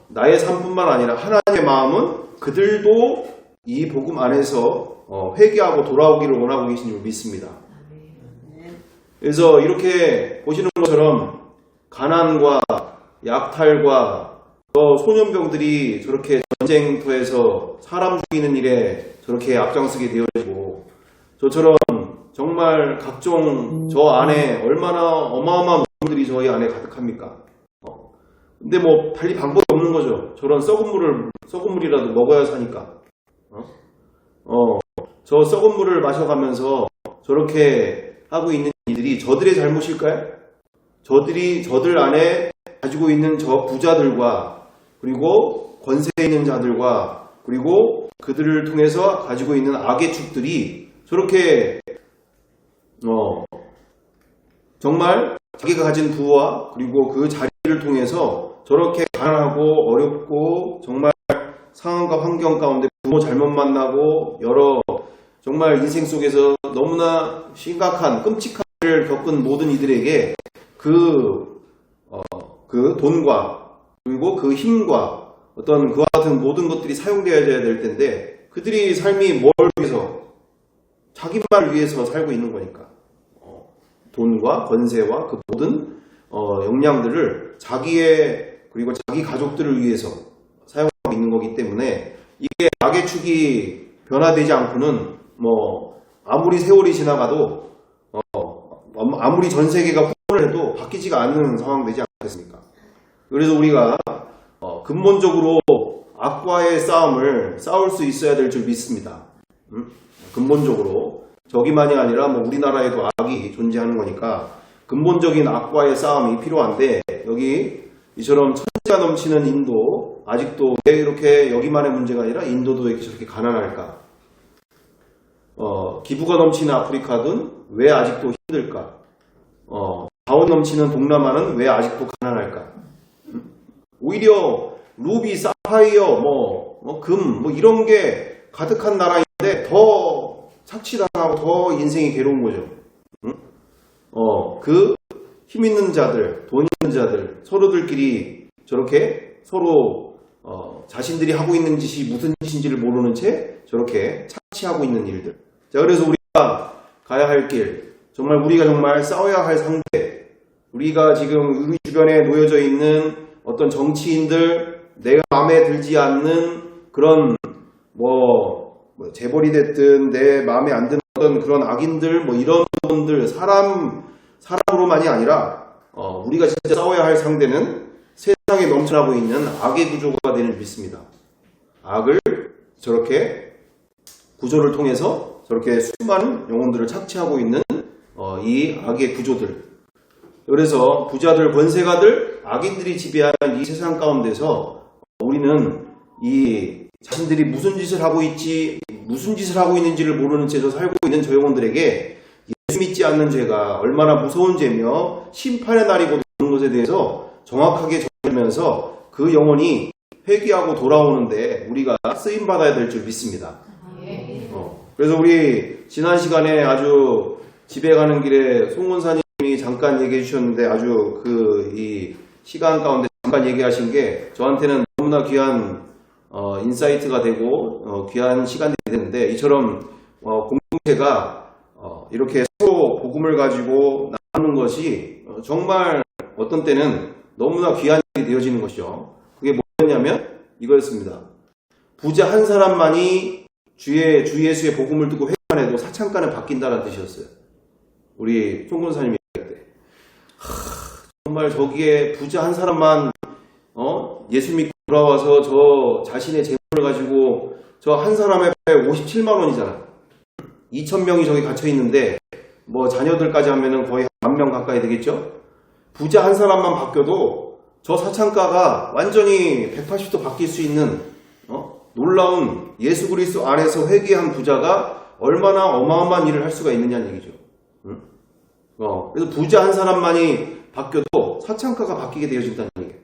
나의 삶뿐만 아니라 하나님의 마음은 그들도 이 복음 안에서 회개하고 돌아오기를 원하고 계신 줄 믿습니다. 그래서 이렇게 보시는 것처럼 가난과 약탈과 소년병들이 저렇게 전쟁터에서 사람 죽이는 일에 저렇게 앞장서게 되어지고, 저처럼 정말 각종 저 안에 얼마나 어마어마한 물들이 저희 안에 가득합니까? 근데 뭐 달리 방법이 없는 거죠. 저런 썩은 물이라도 먹어야 사니까. 저 썩은 물을 마셔가면서 저렇게 하고 있는 이들이 저들의 잘못일까요? 저들 안에 가지고 있는 저 부자들과 그리고 권세에 있는 자들과 그리고 그들을 통해서 가지고 있는 악의 축들이 저렇게 정말 자기가 가진 부와 그리고 그 자리를 통해서 저렇게 가난하고 어렵고 정말 상황과 환경 가운데 부모 잘못 만나고 여러 정말 인생 속에서 너무나 심각한 끔찍한 일을 겪은 모든 이들에게 그 돈과 그리고 그 힘과 어떤 그와 같은 모든 것들이 사용되어야 될 텐데 그들이 삶이 뭘 위해서 자기만을 위해서 살고 있는 거니까 돈과 권세와 그 모든 역량들을 자기의 그리고 자기 가족들을 위해서 사용하고 있는 거기 때문에 이게 악의 축이 변화되지 않고는 뭐 아무리 세월이 지나가도 아무리 전 세계가 후원을 해도 바뀌지가 않는 상황 되지 않겠습니까? 그래서 우리가 근본적으로 악과의 싸움을 싸울 수 있어야 될 줄 믿습니다. 근본적으로 저기만이 아니라 뭐 우리나라에도 악이 존재하는 거니까 근본적인 악과의 싸움이 필요한데 여기 이처럼 천지가 넘치는 인도 아직도 왜 이렇게 여기만의 문제가 아니라 인도도 왜 이렇게 저렇게 가난할까? 기부가 넘치는 아프리카든 왜 아직도 힘들까? 자원 넘치는 동남아는 왜 아직도 가난할까? 오히려 루비, 사파이어, 금, 이런 게 가득한 나라인데 더 착취당하고 더 인생이 괴로운 거죠. 그 힘 있는 자들, 돈 있는 자들, 서로들끼리 저렇게 서로 자신들이 하고 있는 짓이 무슨 짓인지를 모르는 채 저렇게 착취하고 있는 일들. 자, 그래서 우리가 가야 할 길, 우리가 정말 싸워야 할 상대, 우리가 지금 우리 주변에 놓여져 있는 어떤 정치인들, 내가 마음에 들지 않는 그런 재벌이 됐든 내 마음에 안 드는 어떤 그런 악인들, 이런 분들, 사람으로만이 아니라 우리가 진짜 싸워야 할 상대는 세상에 넘쳐나고 있는 악의 구조가 되는 믿습니다. 악을 저렇게 구조를 통해서 저렇게 수많은 영혼들을 착취하고 있는 이 악의 구조들. 그래서 부자들, 권세가들, 악인들이 지배하는 이 세상 가운데서 우리는 이 자신들이 무슨 짓을 하고 있는지를 모르는 채로 살고 있는 저 영혼들에게 예수 믿지 않는 죄가 얼마나 무서운 죄며 심판의 날이 곧 오는 것에 대해서 정확하게 전하면서 그 영혼이 회개하고 돌아오는데 우리가 쓰임 받아야 될 줄 믿습니다. 그래서 우리 지난 시간에 아주 집에 가는 길에 송원사님이 잠깐 얘기해 주셨는데 아주 이 시간 가운데 잠깐 얘기하신 게 저한테는 너무나 귀한 인사이트가 되고 귀한 시간이 되는데, 이처럼 공동체가 이렇게 서로 복음을 가지고 나누는 것이 정말 어떤 때는 너무나 귀한 일이 되어지는 것이죠. 그게 뭐였냐면 이거였습니다. 부자 한 사람만이 주 예수의 복음을 듣고 회개만 해도 사창가는 바뀐다는 뜻이었어요. 우리 송권사님이 얘기할 때 정말 저기에 부자 한 사람만 예수 믿고 돌아와서 저 자신의 재물을 가지고 저 한 사람의 57만 원이잖아요. 2,000명이 저기 갇혀 있는데 뭐 자녀들까지 하면은 거의 10,000명 가까이 되겠죠. 부자 한 사람만 바뀌어도 저 사창가가 완전히 180도 바뀔 수 있는 놀라운 예수 그리스도 안에서 회개한 부자가 얼마나 어마어마한 일을 할 수가 있느냐는 얘기죠. 그래서 부자 한 사람만이 바뀌어도 사창가가 바뀌게 되어진다는 얘기예요.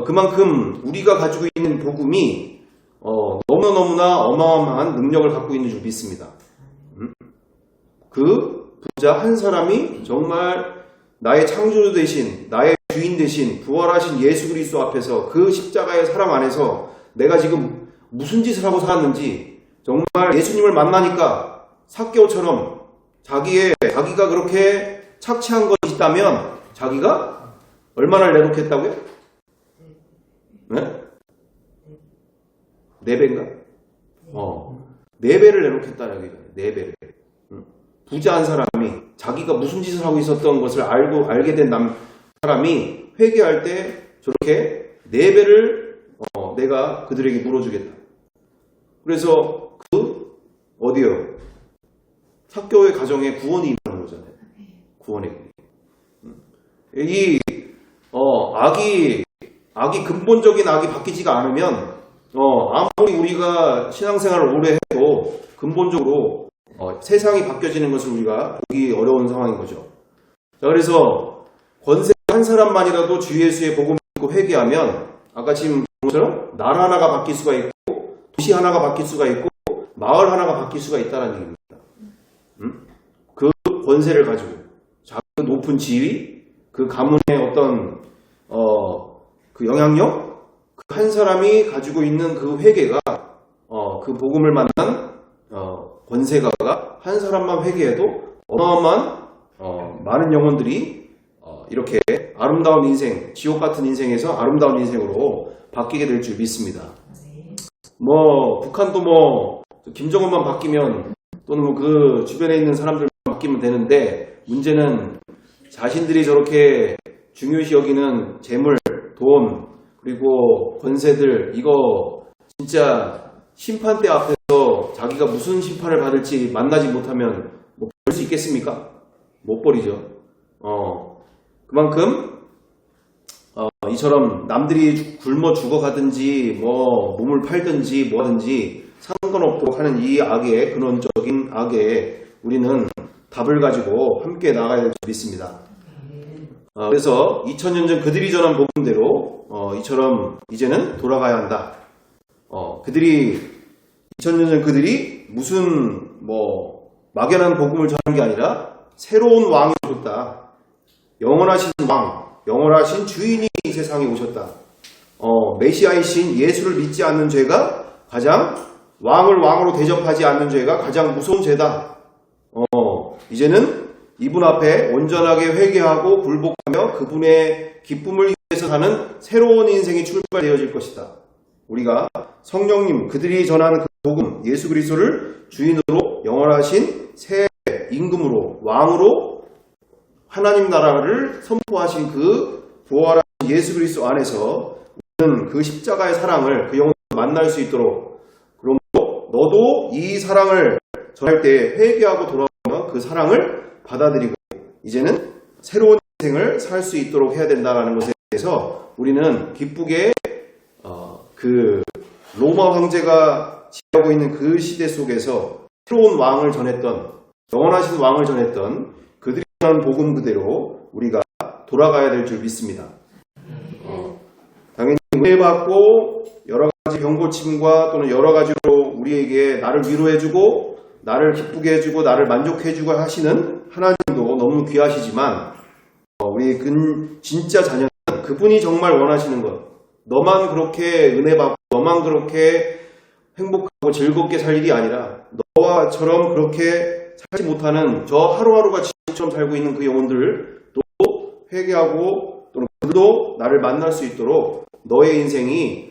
그만큼 우리가 가지고 있는 복음이 너무너무나 어마어마한 능력을 갖고 있는 줄 믿습니다. 그 부자 한 사람이 정말 나의 창조주 되신, 나의 주인 되신, 부활하신 예수 그리스도 앞에서 그 십자가의 사랑 안에서 내가 지금 무슨 짓을 하고 살았는지, 정말 예수님을 만나니까 삭개오처럼 자기가 그렇게 착취한 것이 있다면 자기가 얼마나 내놓겠다고요? 네? 4배인가? 4배를 내놓겠다는 얘기잖아요. 4배를. 부자 한 사람이 자기가 무슨 짓을 하고 있었던 것을 알게 된 사람이 회개할 때 저렇게 4배를 내가 그들에게 물어주겠다. 그래서 어디요? 삭개오의 가정에 구원이 임하는 거잖아요. 구원의 이 악이 근본적인 악이 바뀌지가 않으면 아무리 우리가 신앙생활을 오래 해도 근본적으로 세상이 바뀌어지는 것을 우리가 보기 어려운 상황인 거죠. 자, 그래서 권세 한 사람만이라도 주 예수의 복음을 듣고 회개하면 아까 지금 본 것처럼 나라 하나가 바뀔 수가 있고 도시 하나가 바뀔 수가 있고 마을 하나가 바뀔 수가 있다는 얘기입니다. 그 권세를 가지고 그 높은 지위, 그 가문의 어떤 그 영향력, 그 한 사람이 가지고 있는 그 회개가 그 복음을 만난 권세가 한 사람만 회개해도 어마어마한 많은 영혼들이 이렇게 아름다운 인생, 지옥 같은 인생에서 아름다운 인생으로 바뀌게 될 줄 믿습니다. 북한도 김정은만 바뀌면 또는 그 주변에 있는 사람들만 바뀌면 되는데, 문제는 자신들이 저렇게 중요시 여기는 재물, 돈, 그리고 권세들, 이거 진짜 심판대 앞에서 자기가 무슨 심판을 받을지 만나지 못하면 볼 수 있겠습니까? 못 버리죠. 그만큼 이처럼 남들이 굶어 죽어가든지 몸을 팔든지 뭐하든지 상관없도록 하는 이 악의 근원적인 악에 우리는 답을 가지고 함께 나가야 될 줄 믿습니다. 그래서 2000년 전 그들이 전한 복음대로 이처럼 이제는 돌아가야 한다. 2000년 전 그들이 무슨 막연한 복음을 전한 게 아니라 새로운 왕이 오셨다. 영원하신 왕, 영원하신 주인이 이 세상에 오셨다. 메시아이신 예수를 믿지 않는 죄가 가장, 왕을 왕으로 대접하지 않는 죄가 가장 무서운 죄다. 이제는 이분 앞에 온전하게 회개하고 굴복하며 그분의 기쁨을 위해서 사는 새로운 인생이 출발되어질 것이다. 우리가 성령님, 그들이 전하는 그 복음, 예수 그리스도를 주인으로 영원하신 새 임금으로, 왕으로 하나님 나라를 선포하신 그 부활한 예수 그리스도 안에서 우리는 그 십자가의 사랑을 그 영혼을 만날 수 있도록, 그러므로 너도 이 사랑을 전할 때 회개하고 돌아오며 그 사랑을 받아들이고 이제는 새로운 인생을 살 수 있도록 해야 된다는 것에 대해서 우리는 기쁘게 그 로마 황제가 지배하고 있는 그 시대 속에서 새로운 왕을 전했던, 영원하신 왕을 전했던 그들이 전한 복음 그대로 우리가 돌아가야 될 줄 믿습니다. 당연히 은혜 받고 여러 가지 병고침과 또는 여러 가지로 우리에게 나를 위로해주고 나를 기쁘게 해주고 나를 만족해주고 하시는 하나님도 너무 귀하시지만 우리 진짜 자녀는 그분이 정말 원하시는 것, 너만 그렇게 은혜 받고 너만 그렇게 행복하고 즐겁게 살 일이 아니라 너와처럼 그렇게 살지 못하는 저 하루하루가 지옥처럼 살고 있는 그 영혼들도 회개하고 또는 그들도 나를 만날 수 있도록 너의 인생이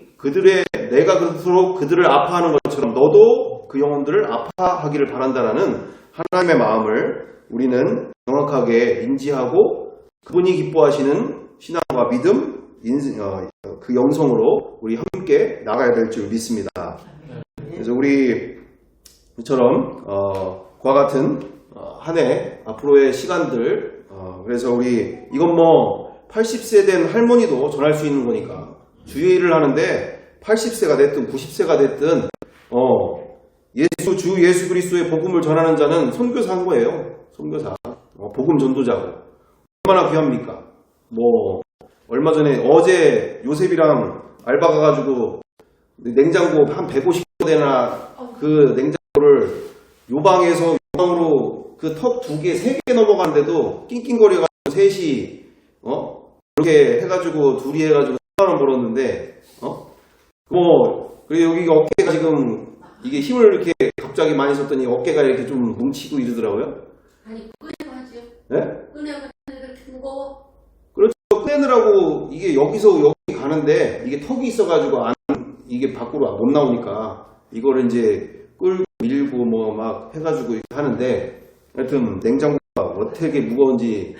내가 그토록 그들을 아파하는 것처럼 너도 그 영혼들을 아파하기를 바란다라는 하나님의 마음을 우리는 정확하게 인지하고 그분이 기뻐하시는 신앙과 믿음, 그 영성으로 우리 함께 나가야 될 줄 믿습니다. 그래서 우리처럼 그와 같은 한 해 앞으로의 시간들, 그래서 우리 이건 뭐 80세 된 할머니도 전할 수 있는 거니까 주일을 하는데 80세가 됐든 90세가 됐든 주 예수 그리스도의 복음을 전하는 자는 선교사인 거예요. 선교사, 복음 전도자고 얼마나 귀합니까? 뭐 얼마 전에 어제 요셉이랑 알바 가가지고 냉장고 한 150대나 그 냉장고를 요방으로 그 턱 2개, 3개 넘어가는데도 낑낑거려가지고 셋이 그렇게 해가지고 둘이 해가지고 10만 원 벌었는데 그리고 여기 어깨가 지금 이게 힘을 이렇게 갑자기 많이 썼더니 어깨가 이렇게 좀 뭉치고 이러더라고요. 아니 끄내고 하죠. 네? 끄내고 이렇게 무거워. 그렇죠. 끄내느라고 이게 여기서 여기 가는데 이게 턱이 있어가지고 이게 밖으로 못 나오니까 이거를 이제 끌고 밀고 뭐 막 해가지고 이렇게 하는데 하여튼 냉장고가 어떻게 무거운지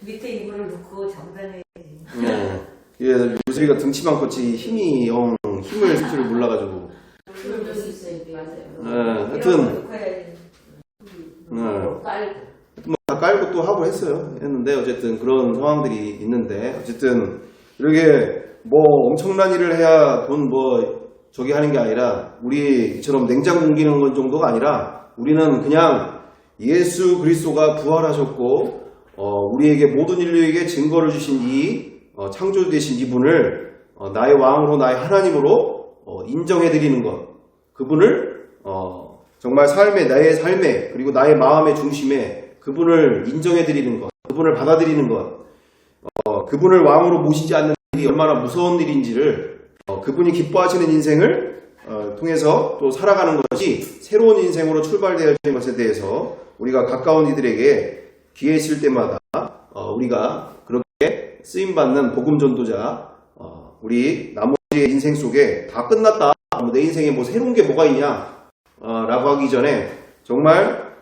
밑에 이불을 놓고 잠자네. 요새가 등치만 컸지 힘을 쓸 줄 몰라가지고. 그런 적이 있어요. 맞아요. 하여튼 깔고. 다 깔고 또 하고 했는데 어쨌든 그런 상황들이 있는데 어쨌든 이렇게 뭐 엄청난 일을 해야 돈 저기 하는 게 아니라 우리처럼 냉장고 옮기는 건 정도가 아니라 우리는 그냥 예수 그리스도가 부활하셨고 우리에게 모든 인류에게 증거를 주신 창조되신 이분을 나의 왕으로 나의 하나님으로 인정해드리는 것, 그분을 정말 나의 삶에 그리고 나의 마음의 중심에 그분을 인정해드리는 것, 그분을 받아들이는 것, 그분을 왕으로 모시지 않는 일이 얼마나 무서운 일인지를 그분이 기뻐하시는 인생을 통해서 또 살아가는 것이 새로운 인생으로 출발되어야 하는 것에 대해서 우리가 가까운 이들에게 기회 있을 때마다 우리가 그렇게 쓰임받는 복음 전도자, 우리 나머지의 인생 속에 다 끝났다, 내 인생에 뭐 새로운 게 뭐가 있냐 라고 하기 전에 정말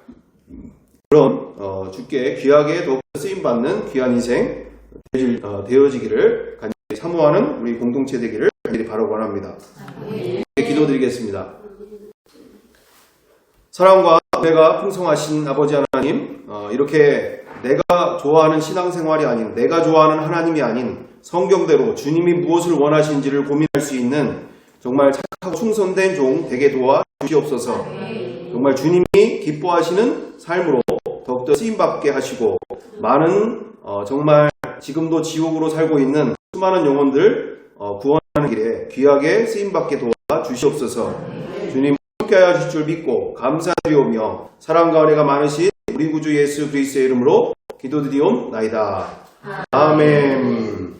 그런 주께 귀하게 더 쓰임받는 귀한 인생 되어지기를 간절히 사모하는 우리 공동체 되기를 간절히 바라고 원합니다. 기도드리겠습니다. 사랑과 은혜가 풍성하신 아버지 하나님, 이렇게 내가 좋아하는 신앙생활이 아닌, 내가 좋아하는 하나님이 아닌 성경대로 주님이 무엇을 원하시는지를 고민할 수 있는 정말 착하고 충성된 종 되게 도와 주시옵소서. 정말 주님이 기뻐하시는 삶으로 더욱더 쓰임받게 하시고 많은 정말 지금도 지옥으로 살고 있는 수많은 영혼들 구원하는 길에 귀하게 쓰임받게 도와 주시옵소서. 주님 함께하여 주실 줄 믿고 감사드리오며 사랑과 은혜가 많으신 우리 구주 예수 그리스도의 이름으로 기도드리옵나이다. 아멘.